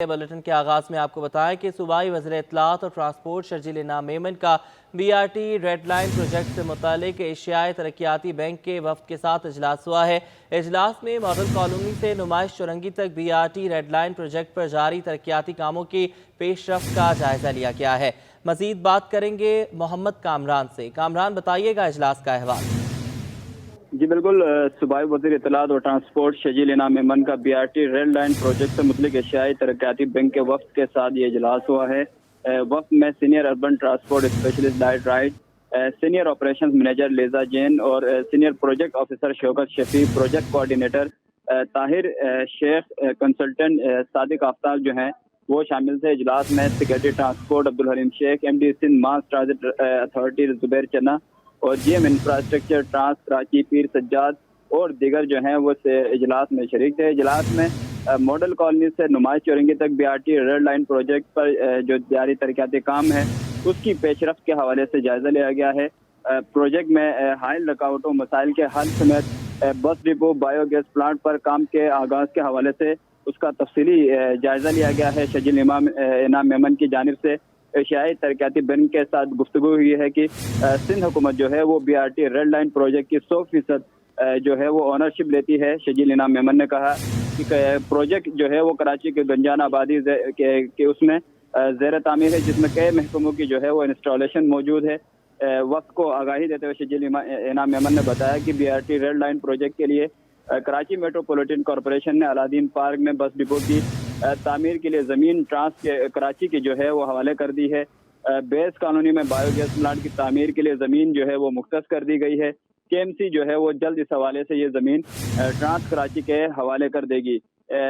Bulletin के आगाज में आपको बताएं कि सूबाई वज़ीर इत्तलात और ट्रांसपोर्ट शर्जील इनाम मेमन का BRT रेड लाइन प्रोजेक्ट से मुतालिक एशियाई तरक्याती बैंक के वफ्द के साथ इजलास हुआ है। इजलास में मॉडल कॉलोनी से नुमाइश चुरंगी तक BRT रेड लाइन प्रोजेक्ट पर जारी तरक्याती कामों की पेशरफ्त का जायजा लिया गया है। मजीद बात करेंगे मोहम्मद कामरान से। कामरान, बताइएगा इजलास का अहवाल। जी बिल्कुल, सूबाई वज़ीर इत्तलात और ट्रांसपोर्ट शर्जील इनाम मेमन का BRT रेड लाइन प्रोजेक्ट से मुतल्लिक एशियाई तरक्याती बैंक के वफ्द के साथ ये इजलास हुआ है। वफ्द में सीनियर अर्बन ट्रांसपोर्ट स्पेशलिस्ट डाइट राइट, सीनियर ऑपरेशंस मैनेजर लेजा जैन और senior project officer Shaukat Shafi, project coordinator Tahir Sheikh, consultant Sadiq Aftab जो हैं वो शामिल थे। इजलास में secretary transport Abdul Haleem Sheikh, MD Sindh mass transit authority Zubair Channa और GM इंफ्रास्ट्रक्चर ट्रांस कराची पीर सज्जाद और दीगर जो हैं वो इजलास में शरीक थे। इजलास में मॉडल कॉलोनी से नुमाइश चौरंगी तक BRT रेड लाइन प्रोजेक्ट पर जो जारी तरक्याती काम है उसकी पेशरफ्त के हवाले से जायजा लिया गया है। प्रोजेक्ट में हाइल रकावटों मसाइल के हल समेत बस डिपो बायोगैस प्लांट पर काम के आगाज के हवाले से उसका तफसीली जायजा लिया गया है। शर्जील इनाम मेमन की जानिब से एशियाई तरक्याती बैंक के साथ गुफ्तगू हुई है कि सिंध हुकूमत जो है वो BRT रेड लाइन प्रोजेक्ट की 100% जो है वो ऑनरशिप लेती है। शर्जील इनाम मेमन ने कहा कि प्रोजेक्ट जो है वो कराची के गंजान आबादी के उसमें ज़ेर तामीर है, जिसमें कई महकमों की जो है वो इंस्टॉलेशन मौजूद है। वक्त को आगाही देते हुए शर्जील इनाम मेमन ने बताया कि BRT रेड लाइन प्रोजेक्ट के लिए कराची मेट्रोपॉलिटन कॉरपोरेशन ने अलादीन पार्क में बस डिपो की तामीर के लिए ज़मीन ट्रांस के कराची की जो है वो हवाले कर दी है। बेस कॉलोनी में बायोगैस प्लांट की तामीर के लिए ज़मीन जो है वो मुख्तस कर दी गई है। KMC जो है वो जल्द इस हवाले से ये ज़मीन ट्रांस कराची के हवाले कर देगी।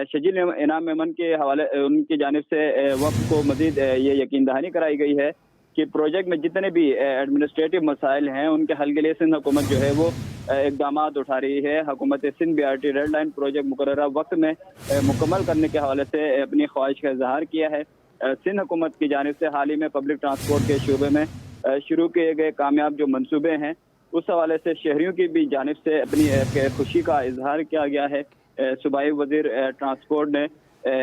शर्जील इनाम मेमन के हवाले उनकी जानिब से वक्त को मज़ीद ये यकीन दहानी कराई गई है कि प्रोजेक्ट में जितने भी एडमिनिस्ट्रेटिव मसाइल हैं उनके हल के लिए सिंध हुकूमत जो है वो इक़दाम उठा रही है। हुकूमत Sindh BRT red line project मुकर्ररा वक्त में मुकम्मल करने के हवाले से अपनी ख्वाहिश का इजहार किया है। सिंध हुकूमत की जानिब से हाल ही में पब्लिक ट्रांसपोर्ट के शोबे में शुरू किए गए कामयाब जो मनसूबे हैं उस हवाले से शहरियों की भी जानिब से अपनी खुशी का इजहार किया गया है। सूबाई वज़ीर ट्रांसपोर्ट ने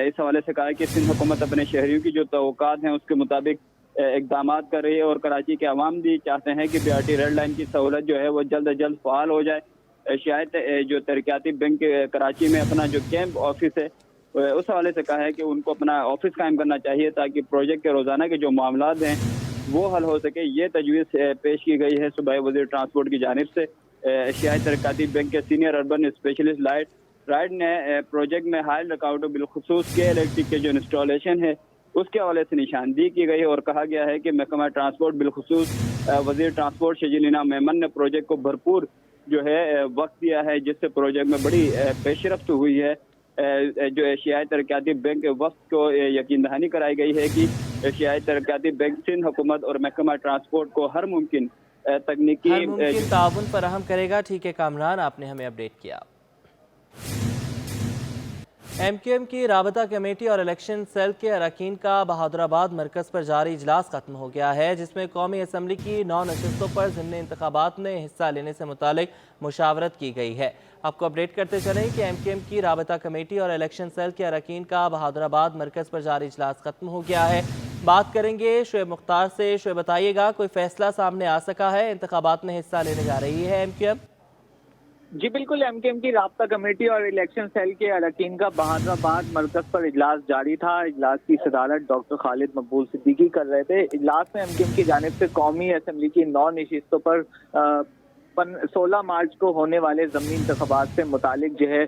इस हवाले से कहा कि सिंध हुकूमत अपने शहरियों की जो तवक्कात हैं उसके मुताबिक इक़दाम कर रही है और कराची के अवाम भी चाहते हैं कि BRT रेड लाइन की सहूलत जो है वो जल्द अज जल्द फ़ाल हो जाए। शायद जो तरक्याती बैंक कराची में अपना जो कैंप ऑफिस है उस हवाले से कहा है कि उनको अपना ऑफिस कायम करना चाहिए ताकि प्रोजेक्ट के रोज़ाना के जो मामलात हैं वो हल हो सके। ये तजवीज़ पेश की गई है सूबाई वज़ीर ट्रांसपोर्ट की जानिब से। एशियाई तरक्याती बैंक के सीनियर अर्बन स्पेशलिस्ट राइट ने प्रोजेक्ट में हाइल रकावटों बिलखुसूस के इलेक्ट्रिक के जो इंस्टॉलेशन है उसके हवाले से निशानदेही की गई और कहा गया है कि महकमा ट्रांसपोर्ट बिलखुसूस वज़ीर ट्रांसपोर्ट शर्जील इनाम मेमन ने प्रोजेक्ट को भरपूर जो है वक्त दिया है, जिससे प्रोजेक्ट में बड़ी पेशरफ्त हुई है। जो एशियाई तरक्याती बैंक के वक्त को यकीन दहानी कराई गई है कि एशियाई तरक्याती बैंक सिंध हुकूमत और महकमा ट्रांसपोर्ट को हर मुमकिन तकनीकी ताउन फराहम करेगा। ठीक है कामरान, आपने हमें अपडेट किया। MQM की राबता कमेटी और इलेक्शन सेल के अरकान का बहादुराबाद मरकज़ पर जारी इजलास खत्म हो गया है, जिसमें कौमी असम्बली की 9 नशस्तों पर ज़िमनी इंतखाबात में हिस्सा लेने से मुतालिक मुशावरत की गई है। आपको अपडेट करते चलें कि MQM की राबता कमेटी और इलेक्शन सेल के अरकान का बहादुराबाद मरकज़ पर जारी इजलास खत्म हो गया है। बात करेंगे शुएब मुख्तार से। शुएब, बताइएगा कोई फैसला सामने आ सका है? इंतखाबात में हिस्सा लेने जा रही है MQM? जी बिल्कुल, MQM की राब्ता कमेटी और इलेक्शन सेल के अरकान का बहादुराबाद मरकज पर इजलास जारी था। इजलास की सदारत डॉक्टर खालिद मकबूल सिद्दीकी कर रहे थे। इजलास में MQM की जानिब से कौमी असम्बली की 9 नशिस्तों पर 16 मार्च को होने वाले ज़मीनी इंतखाबात से मुतालिक जो है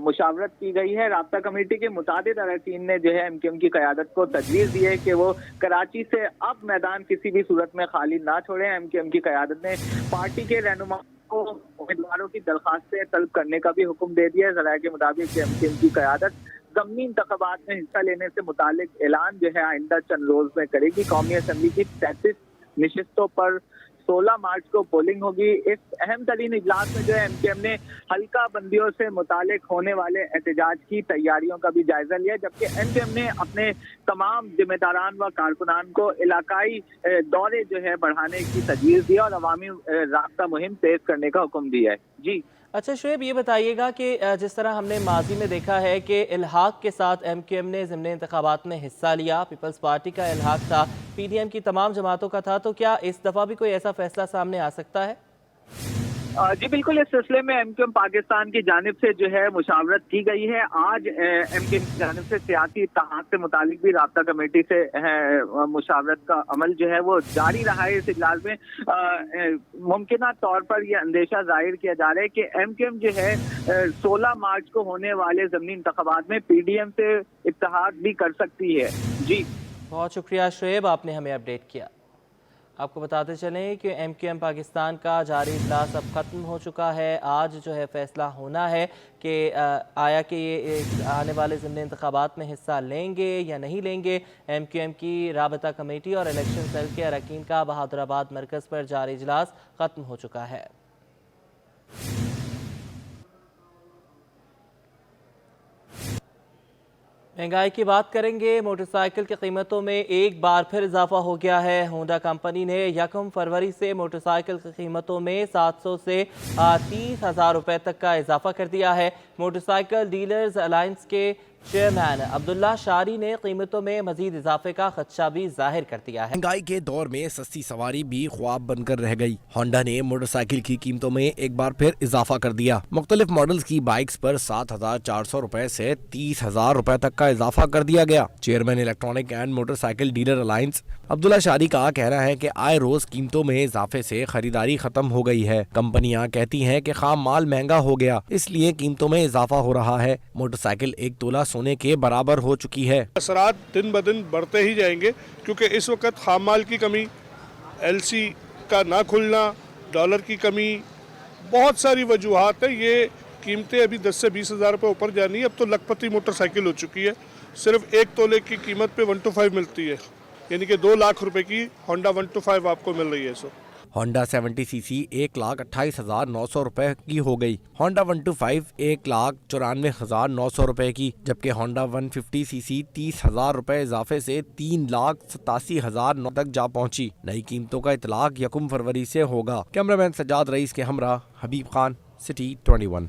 मुशावरत की गई है। राब्ता कमेटी के मुतादिद अरकान ने जो है MQM की क़यादत को तजवीज़ दी है कि वो कराची से अब मैदान किसी भी सूरत में खाली ना छोड़े। MQM की क़यादत ने पार्टी के रहनुमा को उम्मीदवारों की दरख्वास्तें तलब करने का भी हुक्म दे दिया है। ज़राए के मुताबिक MQM की क़यादत ज़मीनी इंतखाबात में हिस्सा लेने से मुतालिक ऐलान जो है आइंदा चंद रोज़ में करेगी। कौमी असम्बली की 33 नशिस्तों पर 16 मार्च को पोलिंग होगी। इस अहम तरीन इजलास में जो है MQM ने हल्का बंदियों से मुतालिक होने वाले एहतजाज की तैयारियों का भी जायजा लिया, जबकि MQM ने अपने तमाम जिम्मेदारान व कारकुनान को इलाकाई दौरे जो है बढ़ाने की तजवीज़ दी और अवामी राब्ता मुहिम तेज करने का हुक्म दिया है। जी अच्छा شعیب، یہ بتائیے گا کہ جس طرح ہم نے ماضی میں دیکھا ہے کہ الحاق کے ساتھ ایم کیو ایم نے ضمنی انتخابات میں حصہ لیا، پیپلز پارٹی کا الحاق تھا، پی ڈی ایم کی تمام جماعتوں کا تھا، تو کیا اس دفعہ بھی کوئی ایسا فیصلہ سامنے آ سکتا ہے؟ جی بالکل، اس سلسلے میں ایم کیو ایم پاکستان کی جانب سے جو ہے مشاورت کی گئی ہے۔ آج ایم کیو ایم کی جانب سے سیاسی اتحاد سے متعلق بھی رابطہ کمیٹی سے مشاورت کا عمل جو ہے وہ جاری رہا ہے۔ اس اجلاس میں ممکنہ طور پر یہ اندیشہ ظاہر کیا جا رہا ہے کہ ایم کیو ایم جو ہے 16 مارچ کو ہونے والے ضمنی انتخابات میں پی ڈی ایم سے اتحاد بھی کر سکتی ہے۔ جی بہت شکریہ شعیب، آپ نے ہمیں اپڈیٹ کیا۔ آپ کو بتاتے چلیں کہ ایم کیو ایم پاکستان کا جاری اجلاس اب ختم ہو چکا ہے۔ آج جو ہے فیصلہ ہونا ہے کہ آیا کہ یہ آنے والے ضمنی انتخابات میں حصہ لیں گے یا نہیں لیں گے۔ ایم کیو ایم کی رابطہ کمیٹی اور الیکشن سیل کے اراکین کا بہادر آباد مرکز پر جاری اجلاس ختم ہو چکا ہے۔ مہنگائی کی بات کریں گے۔ موٹر سائیکل کی قیمتوں میں ایک بار پھر اضافہ ہو گیا ہے۔ ہونڈا کمپنی نے 1 فروری سے موٹر سائیکل کی قیمتوں میں 700 سے 30,000 روپے تک کا اضافہ کر دیا ہے۔ موٹر سائیکل ڈیلرز الائنس کے چیئرمین عبداللہ شاری نے قیمتوں میں مزید اضافے کا خدشہ بھی ظاہر کر دیا ہے۔ مہنگائی کے دور میں سستی سواری بھی خواب بن کر رہ گئی۔ ہونڈا نے موٹر سائیکل کی قیمتوں میں ایک بار پھر اضافہ کر دیا۔ مختلف ماڈلز کی بائکس پر 7,400 روپے سے 30,000 روپے تک کا اضافہ کر دیا گیا۔ Chairman electronic and motorcycle dealer alliance Abdullah Shari کا کہنا ہے کہ آئے روز قیمتوں میں اضافے سے خریداری ختم ہو گئی ہے۔ کمپنیاں کہتی ہیں کہ خام مال مہنگا ہو گیا، اس لیے قیمتوں میں اضافہ ہو رہا ہے۔ موٹر سائیکل 1 تولہ سونے کے برابر ہو چکی ہے۔ اثرات دن بدن بڑھتے ہی جائیں گے، کیونکہ اس وقت خام مال کی کمی، ایل سی کا نہ کھلنا، ڈالر کی کمی، بہت ساری وجوہات ہیں۔ یہ قیمتیں ابھی 10 سے 20,000 روپے اوپر جانی ہے۔ اب تو لکھ پتی موٹر سائیکل ہو چکی ہے۔ صرف 1 تولے کی قیمت پہ 125 ملتی ہے، یعنی کہ 2 لاکھ روپے کی ہونڈا 125 آپ کو مل رہی ہے۔ ہونڈا 70 سی سی 1,28,900 روپے کی ہو گئی۔ ہونڈا 125 1,94,900 روپے کی، جبکہ ہونڈا 150 سی سی 30,000 روپے اضافے سے 3,87,000 تک جا پہنچی۔ نئی قیمتوں کا اطلاق 1 فروری سے ہوگا۔ کیمرامین سجاد رئیس کے ہمراہ حبیب خان، سٹی 21۔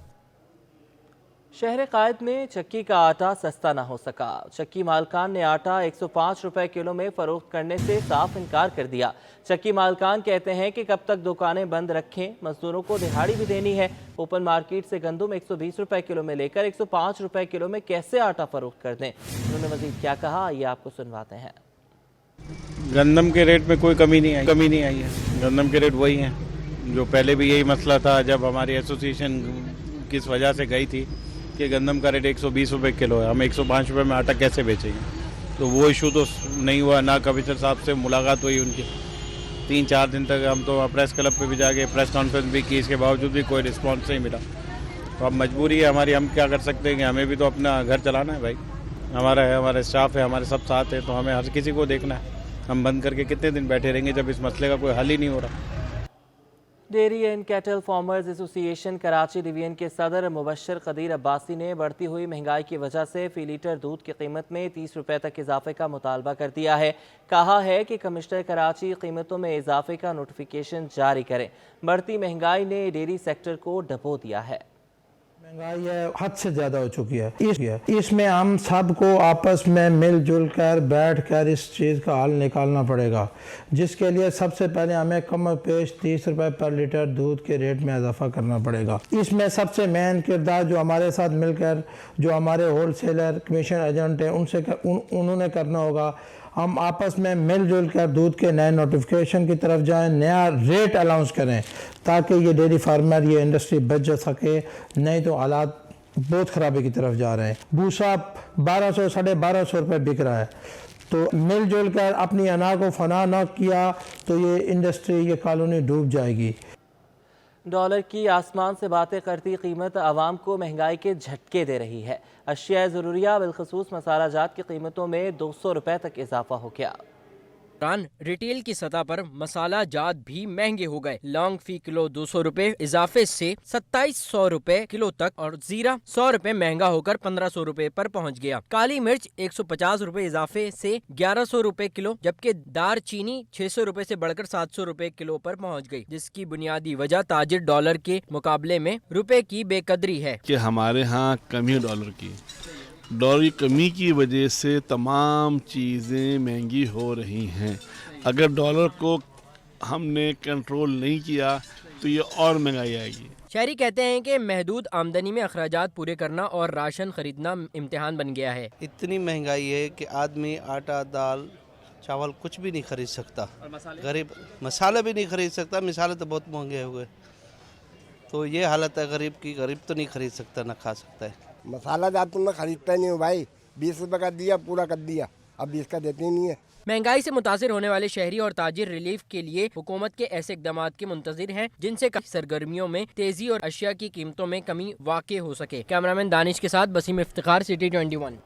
شہر قائد میں چکی کا آٹا سستا نہ ہو سکا۔ چکی مالکان نے آٹا 105 روپے کلو میں فروخت کرنے سے صاف انکار کر دیا۔ چکی مالکان کہتے ہیں کہ کب تک دکانیں بند رکھیں، مزدوروں کو دہاڑی بھی دینی ہے۔ اوپن مارکیٹ سے گندم 120 روپے کلو میں لے کر 105 روپے کلو میں کیسے آٹا فروخت کر دیں۔ انہوں نے مزید کیا کہا، یہ آپ کو سنواتے ہیں۔ گندم کے ریٹ میں کوئی کمی نہیں آئی ہے۔ گندم کے ریٹ وہی ہیں جو پہلے بھی یہی مسئلہ تھا جب ہماری ایسوسیشن کس وجہ سے گئی تھی کہ گندم کا ریٹ 120 روپے کلو ہے، ہم 105 روپے میں آٹا کیسے بیچیں گے؟ تو وہ ایشو تو نہیں ہوا۔ نہ کمشنر صاحب سے ملاقات ہوئی ان کی 3-4 دن تک، ہم تو پریس کلب پہ بھی جا کے پریس کانفرنس بھی کی، اس کے باوجود بھی کوئی رسپانس نہیں ملا۔ تو اب مجبوری ہے ہماری، ہم کیا کر سکتے ہیں کہ ہمیں بھی تو اپنا گھر چلانا ہے بھائی، ہمارا ہے، ہمارے اسٹاف ہے، ہمارے سب ساتھ ہیں، تو ہمیں ہر کسی کو دیکھنا ہے۔ ہم بند کر کے کتنے دن بیٹھے رہیں گے جب اس مسئلے کا کوئی حل ہی نہیں ہو رہا۔ ڈیری اینڈ کیٹل فارمرز ایسوسی ایشن کراچی ڈویژن کے صدر مبشر قدیر عباسی نے بڑھتی ہوئی مہنگائی کی وجہ سے فی لیٹر دودھ کی قیمت میں 30 روپے تک اضافے کا مطالبہ کر دیا ہے۔ کہا ہے کہ کمشنر کراچی قیمتوں میں اضافے کا نوٹیفیکیشن جاری کریں۔ بڑھتی مہنگائی نے ڈیری سیکٹر کو ڈبو دیا ہے۔ مہنگائی حد سے زیادہ ہو چکی ہے۔ اس میں ہم سب کو آپس میں مل جل کر بیٹھ کر اس چیز کا حل نکالنا پڑے گا، جس کے لیے سب سے پہلے ہمیں کم و بیش 30 روپے پر لیٹر دودھ کے ریٹ میں اضافہ کرنا پڑے گا۔ اس میں سب سے مین کردار جو ہمارے ساتھ مل کر جو ہمارے ہول سیلر کمیشن ایجنٹ ہیں انہوں نے کرنا ہوگا۔ ہم آپس میں مل جل کر دودھ کے نئے نوٹیفیکیشن کی طرف جائیں، نیا ریٹ الاؤنس کریں تاکہ یہ ڈیری فارمر، یہ انڈسٹری بچ جا سکے، نہیں تو حالات بہت خرابی کی طرف جا رہے ہیں۔ بھوسا 1200 1250 روپے بک رہا ہے، تو مل جل کر اپنی انا کو فنا نہ کیا تو یہ انڈسٹری، یہ کالونی ڈوب جائے گی۔ ڈالر کی آسمان سے باتیں کرتی قیمت عوام کو مہنگائی کے جھٹکے دے رہی ہے۔ اشیاء ضروریہ بالخصوص مسالہ جات کی قیمتوں میں 200 روپے تک اضافہ ہو گیا۔ दौरान रिटेल की सतह पर मसाला जात भी महंगे हो गए। लौंग फी किलो 200 रुपए इजाफे से 2700 रुपए किलो तक और जीरा 100 रुपए महंगा होकर 1500 रुपए पर पहुंच गया। काली मिर्च 150 रुपए इजाफे से 1100 रुपए किलो, जबकि दार चीनी 600 रुपए से बढ़कर 700 रुपए किलो पर पहुंच गई, जिसकी बुनियादी वजह ताजिर डॉलर के मुकाबले में रुपए की बेकदरी है कि हमारे यहाँ कमी है डॉलर की कमी की वजह से तमाम चीज़ें महंगी हो रही हैं। अगर डॉलर को हमने कंट्रोल नहीं किया तो ये और महंगाई आएगी। शहरी कहते हैं कि महदूद आमदनी में अखराजात पूरे करना और राशन खरीदना इम्तिहान बन गया है। इतनी महंगाई है कि आदमी आटा दाल चावल कुछ भी नहीं खरीद सकता, गरीब मसाले भी नहीं खरीद सकता। मसाले तो बहुत महंगे हो गए, तो ये हालत है गरीब की। गरीब तो नहीं खरीद सकता, ना खा सकता है। मसाला जात तो मैं खरीदता नहीं हूँ भाई, 20 रुपये का दिया पूरा कर दिया, अब 20 का देते ही नहीं है। महंगाई से मुतासिर होने वाले शहरी और ताजिर रिलीफ के लिए हुकूमत के ऐसे इकदाम के मुंतजिर हैं जिनसे सरगर्मियों में तेजी और अशिया की कीमतों में कमी वाक़ई हो सके। कैमरामैन दानिश के साथ बसीम इफ्तिखार, सिटी 21।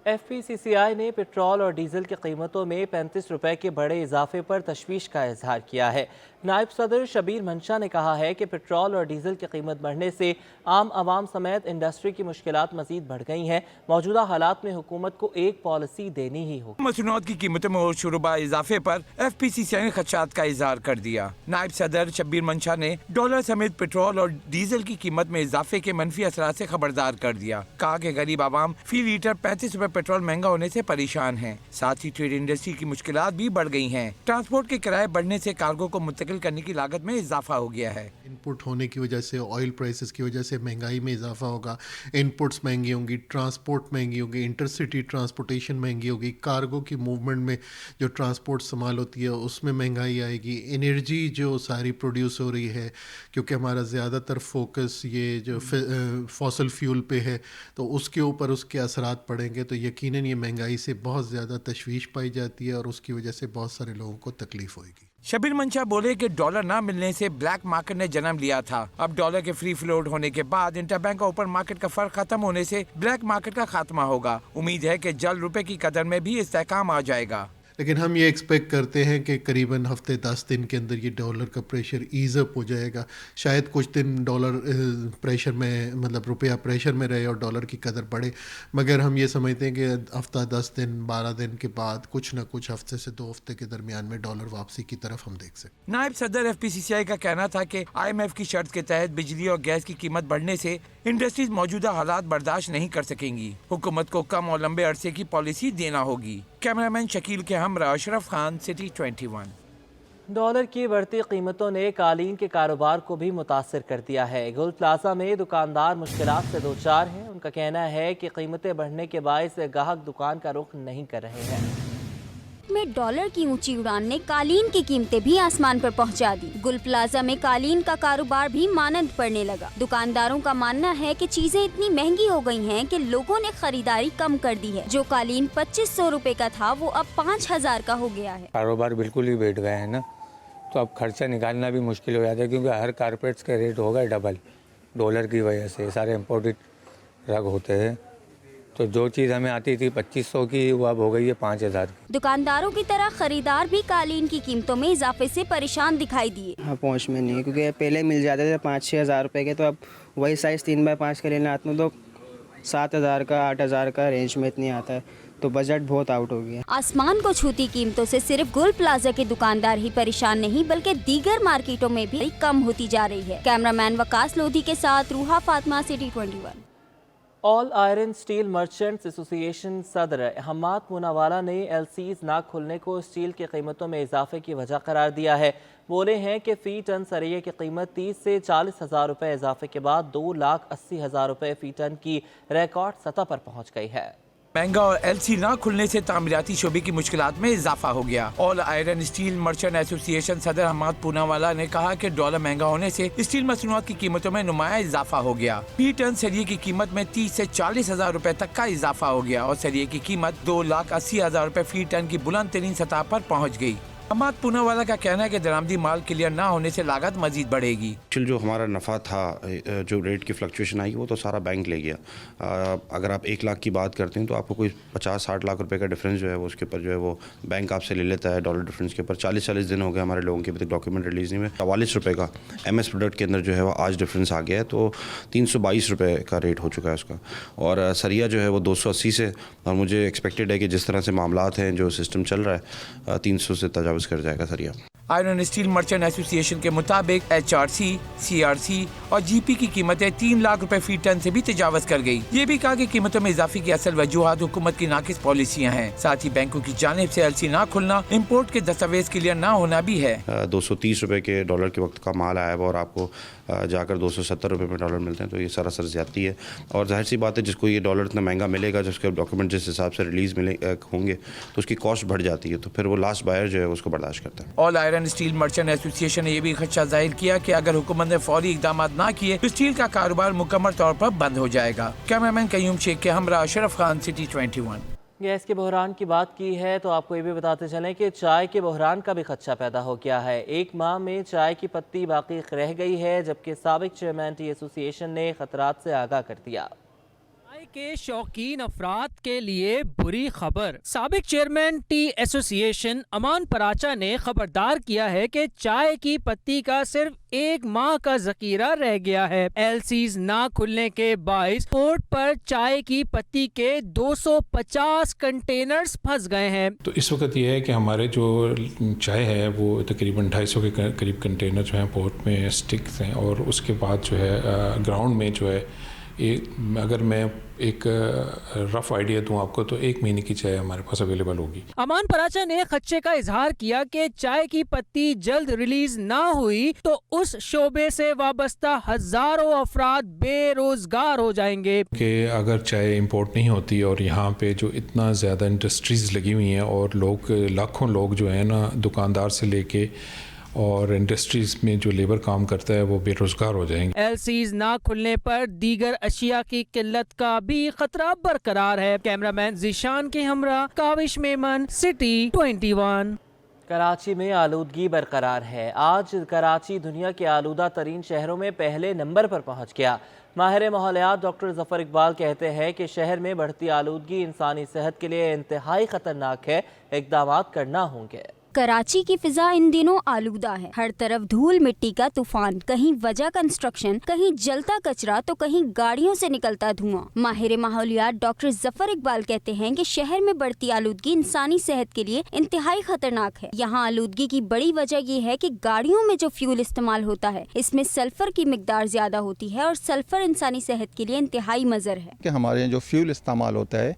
FPCCI ने पेट्रोल और डीजल की कीमतों में 35 रुपए के बड़े इजाफे पर तशवीश का इजहार किया है। नायब सदर शबीर मंशा ने कहा है कि पेट्रोल और डीजल की कीमत बढ़ने से आम आवाम समेत इंडस्ट्री की मुश्किलात मजीद बढ़ गई हैं। मौजूदा हालात में हुकूमत को एक पॉलिसी देनी ही होगी। मसनूआत की कीमतों में और शुरुबा इजाफे पर FPCCI ने खदशात का इजहार कर दिया। नायब सदर शबीर मंशा ने डॉलर समेत पेट्रोल और डीजल की कीमत में इजाफे के मनफी असरात से खबरदार कर दिया। कहा कि गरीब आवाम फी लीटर 35 रुपए पेट्रोल महंगा होने से परेशान हैं। साथ ही ट्रेड इंडस्ट्री की मुश्किलात भी बढ़ गई हैं। ट्रांसपोर्ट के किराए बढ़ने से कार्गो को मुंतकिल करने की लागत में इजाफा हो गया है। इनपुट होने की वजह से, ऑयल प्राइसेस की वजह से महंगाई में इजाफा होगा। इनपुट्स महंगी होंगी, ट्रांसपोर्ट महंगी होगी, इंटरसिटी ट्रांसपोर्टेशन महंगी होगी, कार्गो की मूवमेंट में जो ट्रांसपोर्ट संभाल होती है उसमें महंगाई आएगी। एनर्जी जो सारी प्रोड्यूस हो रही है, क्योंकि हमारा ज़्यादातर फोकस ये जो फॉसल फ्यूल पे है, तो उसके ऊपर उसके असरात पड़ेंगे, तो यकीनन ये महंगाई से बहुत ज़्यादा तशवीश पाई जाती है और उसकी वजह से बहुत सारे लोगों को तकलीफ होगी। शबीर मंशा बोले कि डॉलर ना मिलने से ब्लैक मार्केट ने जन्म लिया था। अब डॉलर के फ्री फ्लोट होने के बाद इंटरबैंक और ओपन मार्केट का फर्क खत्म होने से ब्लैक मार्केट का खात्मा होगा। उम्मीद है कि जल्द रुपए की कदर में भी इस्तेहकाम आ जाएगा। लेकिन हम ये एक्सपेक्ट करते हैं कि करीबन हफ्ते 10 दिन के अंदर ये डॉलर का प्रेशर ईज अप हो जाएगा। शायद कुछ दिन डॉलर प्रेशर में, मतलब रुपया प्रेशर में रहे और डॉलर की कदर बढ़े, मगर हम ये समझते हैं कि हफ्ता 10 दिन 12 दिन के बाद कुछ ना कुछ हफ्ते से 2 हफ्ते के दरमियान में डॉलर वापसी की तरफ हम देख सकते। नायब सदर FPCCI का कहना था कि IMF की शर्त के तहत बिजली और गैस की कीमत बढ़ने से इंडस्ट्रीज मौजूदा हालात बर्दाश्त नहीं कर सकेंगी। हुकूमत को कम और लंबे अरसे की पॉलिसी देना होगी। कैमरामैन शकील के हमरा अशरफ खान, सिटी 21। डॉलर की बढ़ती कीमतों ने कालीन के कारोबार को भी मुतासर कर दिया है। गुल प्लाजा में दुकानदार मुश्किलात से दो चार हैं। उनका कहना है कि कीमतें बढ़ने के बायस ग्राहक दुकान का रुख नहीं कर रहे हैं। में डॉलर की ऊंची उड़ान ने कालीन की कीमतें भी आसमान पर पहुंचा दी। गुल प्लाजा में कालीन का कारोबार भी मानंद पड़ने लगा। दुकानदारों का मानना है कि चीजें इतनी महंगी हो गई हैं कि लोगों ने खरीदारी कम कर दी है। जो कालीन 2500 रुपए का था वो अब 5000 का हो गया है। कारोबार बिल्कुल ही बैठ गए हैं ना, तो अब खर्चा निकालना भी मुश्किल हो जाता है, क्योंकि हर कारपेट्स के रेट हो गए डबल। डॉलर की वजह से सारे इम्पोर्टेड रग होते हैं, तो जो चीज़ हमें आती थी 2500 की वो अब हो गई है 5000 की। दुकानदारों की तरह खरीदार भी कालीन की कीमतों में इजाफे से परेशान दिखाई दिए। हाँ, पहुँच में नहीं है, क्योंकि पहले मिल जाते थे 5-6 हज़ार रुपये के, तो अब वही साइज़ 3x5 के लेना आता तो 7000 का 8000 का रेंज में इतनी आता है, तो बजट बहुत आउट हो गया। आसमान को छूती कीमतों से सिर्फ गुल प्लाजा के दुकानदार ही परेशान नहीं, बल्कि दीगर मार्केटों में भी कम होती जा रही है। कैमरामैन वकास लोधी के साथ Ruha Fatima, city 21। All iron steel merchants association सदर हम्माद पूनावाला ने LCs ना खुलने को स्टील की कीमतों में इजाफे की वजह करार दिया है। बोले हैं कि फ़ी टन सरिये की कीमत 30 से 40 हज़ार रुपये इजाफे के बाद 2,80,000 रुपये फ़ी टन की रिकॉर्ड सतह पर पहुँच गई है। महंगा और LC ना खुलने से तामीराती शोबे की मुश्किलात में इजाफा हो गया। All iron steel merchant association सदर हम्माद पूनावाला ने कहा कि डॉलर महंगा होने से स्टील मसनूआत की कीमतों में नुमाया इजाफा हो गया। फी टन सरिये की कीमत में 30 से 40 हज़ार रुपए तक का इजाफा हो गया और सरिये की कीमत 2,80,000 रुपए फी टन की बुलंद तरीन सतह पर पहुँच गयी। अमाद पूनावाला का कहना है कि दरामदी माल क्लियर ना होने से लागत मजीद बढ़ेगी। जो हमारा नफ़ा था, जो रेट की फ्लक्चुएशन आई वो तो सारा बैंक ले गया। अगर आप 1 लाख की बात करते हैं तो आपको कोई 50-60 लाख रुपए का डिफरेंस जो है वो उसके ऊपर जो है वो बैंक आपसे ले लेता है। डॉलर डिफरेंस के ऊपर 40-40 दिन हो गए हमारे लोगों के अभी तक डॉक्यूमेंट रिलीज़ नहीं हुए। 44 रुपये का MS प्रोडक्ट के अंदर जो है वो आज डिफरेंस आ गया है, तो 322 रुपये का रेट हो चुका है उसका। और सरिया जो है वो 280 से, और मुझे एक्सपेक्टेड है कि जिस तरह से मामलात हैं, जो सिस्टम चल रहा है, 300 से तजावज़ कर जाएगा सरिया। आयरन स्टील मर्चेंट एसोसिएशन के मुताबिक HRC, CRC और GP की कीमतें 3 लाख रुपए फी टन से भी तजावज़ कर गई। ये भी कहा कि कीमतों में इजाफे की असल वजूहात हुकूमत की नाकिस पॉलिसियाँ हैं। साथ ही बैंकों की जानिब से LC ना खुलना, इम्पोर्ट के दस्तावेज क्लियर ना होना भी है। 230 रुपये के डॉलर के वक्त का माल आया हुआ और आपको जाकर 270 रुपये में डॉलर मिलते हैं, तो ये सरासर ज़्यादती है। और जाहिर सी बात है, जिसको ये डॉलर इतना महंगा मिलेगा, जिसके डॉक्यूमेंट जिस हिसाब से रिलीज़ होंगे तो उसकी कॉस्ट बढ़ जाती है, तो फिर वो लास्ट बायर जो है उसको बर्दाश्त करता है। All iron steel merchant association ने यह भी खदशा जाहिर किया कि अगर हुकूमत ने फौरी इकदाम ना किए तो स्टील का कारोबार मुकम्मल तौर पर बंद हो जाएगा। कैमरामैन कयूम शेख के हमरा अशरफ खान, सिटी 21। गैस के बहरान की बात की है तो आपको ये भी बताते चलें कि चाय के बहरान का भी खदशा पैदा हो गया है। 1 माह में चाय की पत्ती बाकी रह गई है, जबकि साबिक चेयरमैन टी एसोसिएशन ने खतरात से आगाह कर दिया। चाय के शौकीन अफराद के लिए बुरी खबर। साबिक चेयरमैन टी एसोसिएशन अमान पराचा ने खबरदार किया है कि चाय की पत्ती का सिर्फ 1 माह का जखीरा रह गया है। LCs ना खुलने के बाइस पोर्ट पर चाय की पत्ती के 250 कंटेनर्स फंस गए हैं। तो इस वक्त ये है कि हमारे जो चाय है वो तकरीबन 250 के करीब कंटेनर जो हैं पोर्ट में स्टिक्स हैं, और उसके बाद जो है ग्राउंड में जो है अगर मैं एक रफ आइडिया दूं आपको तो 1 महीने की चाय हमारे पास अवेलेबल होगी। अमान पराचा ने खदशे का इजहार किया कि चाय की पत्ती जल्द रिलीज ना हुई तो उस शोबे से वाबस्ता हजारों अफराद बेरोजगार हो जाएंगे। कि अगर चाय इंपोर्ट नहीं होती और यहाँ पे जो इतना ज़्यादा इंडस्ट्रीज़ लगी हुई हैं और लोग लाखों लोग जो है ना, दुकानदार से लेके और इंडस्ट्रीज में जो लेबर काम करता है वो बेरोजगार हो जाएंगे। LCs ना खुलने पर दीगर अशिया की किल्लत का भी खतरा बरकरार है। कैमरामैन जिशान के हमरा काविश मेमन, सिटी 21। कराची में आलूदगी बरकरार है। आज कराची दुनिया के आलूदा तरीन शहरों में पहले नंबर पर पहुंच गया। माहिर माहौलियात डॉक्टर जफर इकबाल कहते हैं कि शहर में बढ़ती आलूदगी इंसानी सेहत के लिए इंतहाई खतरनाक है, इकदाम करना होंगे। कराची की फिजा इन दिनों आलूदा है। हर तरफ धूल मिट्टी का तूफान, कहीं वजह कंस्ट्रक्शन, कहीं जलता कचरा तो कहीं गाड़ियों से निकलता धुआं। माहिर माहौलियात डॉक्टर जफर इकबाल कहते हैं कि शहर में बढ़ती आलूदगी इंसानी सेहत के लिए इंतहाई खतरनाक है। यहाँ आलूदगी की बड़ी वजह ये है कि गाड़ियों में जो फ्यूल इस्तेमाल होता है इसमें सल्फर की मिकदार ज्यादा होती है और सल्फर इंसानी सेहत के लिए इंतहाई मज़र है। कि हमारे यहाँ जो फ्यूल इस्तेमाल होता है,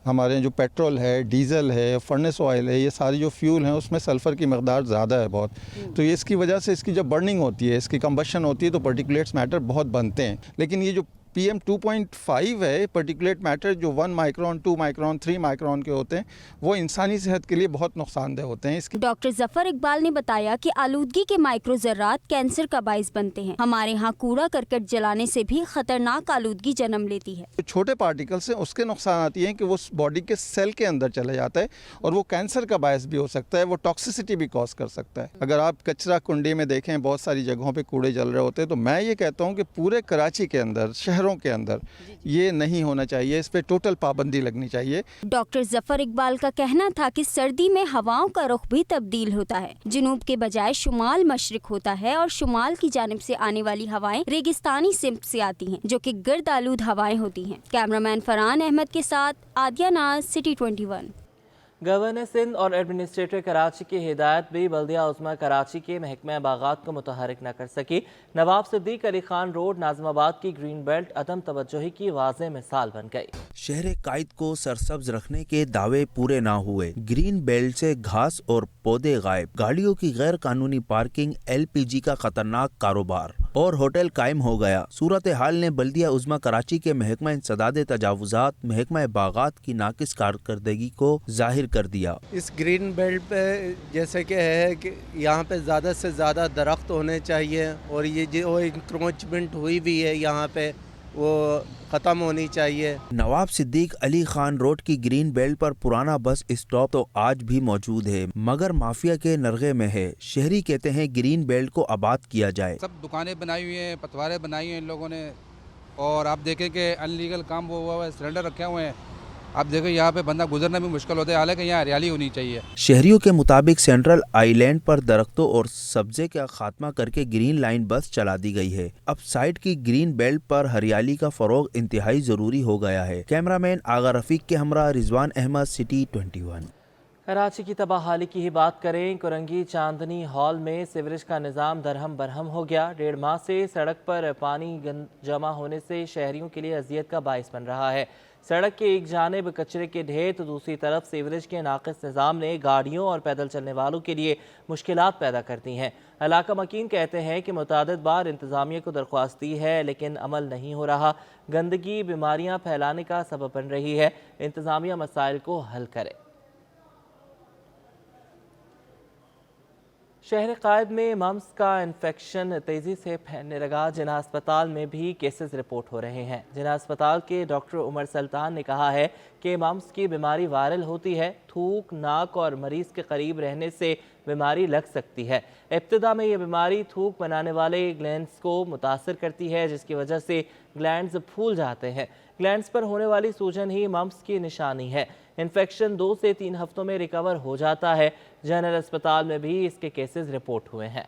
हमारे यहाँ जो पेट्रोल है, डीजल है, फर्नेस ऑयल है, ये सारी जो फ्यूल हैं उसमें सल्फ़र की मकदार ज़्यादा है बहुत। तो ये इसकी वजह से इसकी जब बर्निंग होती है, इसकी कंबशन होती है तो पार्टिकुलेट्स मैटर बहुत बनते हैं। लेकिन ये जो PM 2.5 है पार्टिकुलेट मैटर, जो 1 माइक्रोन, 2 माइक्रोन, 3 माइक्रोन के होते हैं, वो इंसानी सेहत के लिए बहुत नुकसानदेह होते हैं। इसकी डॉक्टर जफर इकबाल ने बताया कि आलूदगी के माइक्रो ज़र्रात कैंसर का बाइस बनते हैं। हमारे यहाँ कूड़ा करकट जलाने से भी खतरनाक आलूदगी जन्म लेती है। जो छोटे पार्टिकल्स हैं उसके नुकसान आती हैं कि वो बॉडी के सेल के अंदर चले जाता है और वो कैंसर का बायस भी हो सकता है, वो टॉक्सिसिटी भी कॉज कर सकता है। अगर आप कचरा कुंडी में देखें, बहुत सारी जगहों पे कूड़े जल रहे होते हैं, तो मैं ये कहता हूँ कि पूरे कराची के अंदर, शहरों के अंदर ये नहीं होना चाहिए, इस पे टोटल पाबंदी लगनी चाहिए। डॉक्टर जफर इकबाल का कहना था कि सर्दी में हवाओं का रुख भी तब्दील होता है। जुनूब के बजाय शुमाल मशरिक होता है और शुमाल की जानिब से आने वाली हवाएं रेगिस्तानी सिमत से आती हैं, जो कि गर्द आलूद हवाएं होती हैं। कैमरामैन फरहान अहमद के साथ आदिया नाज, सिटी 21। गवर्नर सिंध और एडमिनिस्ट्रेटर कराची की हिदायत भी बल्दिया उस्मा कराची के महकमा बागात को मुतहरिक न कर सकी। नवाब सिद्दीक अली खान रोड नाज़िमाबाद की ग्रीन बेल्ट अदम तवज्जोही की वाज़ेह मिसाल बन गई। शहर कायद को सरसब्ज रखने के दावे पूरे ना हुए, ग्रीन बेल्ट से घास और पौधे गायब, गाड़ियों की गैर कानूनी पार्किंग, LPG का खतरनाक कारोबार और होटल कायम हो गया। सूरत हाल ने बल्दिया उज़्मा कराची के महकमा इंसदाद तजावुजात, महकमा बागात की नाकिस कारकर्दगी को जाहिर कर दिया। इस ग्रीन बेल्ट पे जैसे कि है कि यहाँ पे ज़्यादा से ज़्यादा दरख्त होने चाहिए और ये जो इंक्रोचमेंट हुई भी है यहाँ पे वो ख़त्म होनी चाहिए। नवाब सिद्दीक अली खान रोड की ग्रीन बेल्ट पर पुराना बस स्टॉप तो आज भी मौजूद है, मगर माफिया के नरगे में है। शहरी कहते हैं ग्रीन बेल्ट को आबाद किया जाए। सब दुकानें बनाई हुई हैं, पटवारे बनाई हैं इन लोगों ने, और आप देखें कि अनलीगल काम वो हुआ है, सिलेंडर रखे हुए हैं। आप देखो यहाँ पे बंदा गुजरना भी मुश्किल होता है, हालांकि यहाँ हरियाली होनी चाहिए। शहरियों के मुताबिक सेंट्रल आइलैंड पर दरख्तों और सब्जे का खात्मा करके ग्रीन लाइन बस चला दी गई है। अब साइड की ग्रीन बेल्ट पर हरियाली का फरोग इंतहाई जरूरी हो गया है। कैमरामैन आगा रफीक के हमरा रिजवान अहमद, सिटी 21। कराची की तबाहाली की ही बात करें। कुरंगी चांदनी हॉल में सीवरेज का निज़ाम दरहम बरहम हो गया। 1.5 माह से सड़क पर पानी जमा होने से शहरियों के लिए अजियत का बाइस बन रहा है। सड़क के एक जानिब कचरे के ढेर तो दूसरी तरफ सीवरेज के नाक़िस निज़ाम ने गाड़ियों और पैदल चलने वालों के लिए मुश्किलात पैदा कर दी हैं। इलाका मकीन कहते हैं कि मुतादिद बार इंतज़ामिया को दरख्वास्त दी है, लेकिन अमल नहीं हो रहा। गंदगी बीमारियाँ फैलाने का सबब बन रही है। इंतज़ामिया मसाइल को हल करे। शहर कायद में मम्स का इन्फेक्शन तेज़ी से फैलने लगा। जिना अस्पताल में भी केसेस रिपोर्ट हो रहे हैं। जिना अस्पताल के डॉक्टर उमर सुल्तान ने कहा है कि मम्स की बीमारी वायरल होती है। थूक, नाक और मरीज़ के करीब रहने से बीमारी लग सकती है। इब्तिदा में ये बीमारी थूक बनाने वाले ग्लैंड्स को मुतासर करती है, जिसकी वजह से ग्लैंड्स फूल जाते हैं। ग्लैंड्स पर होने वाली सूजन ही मम्स की निशानी है। इन्फेक्शन 2 से 3 हफ्तों में रिकवर हो जाता है। जनरल अस्पताल में भी इसके केसेस रिपोर्ट हुए हैं।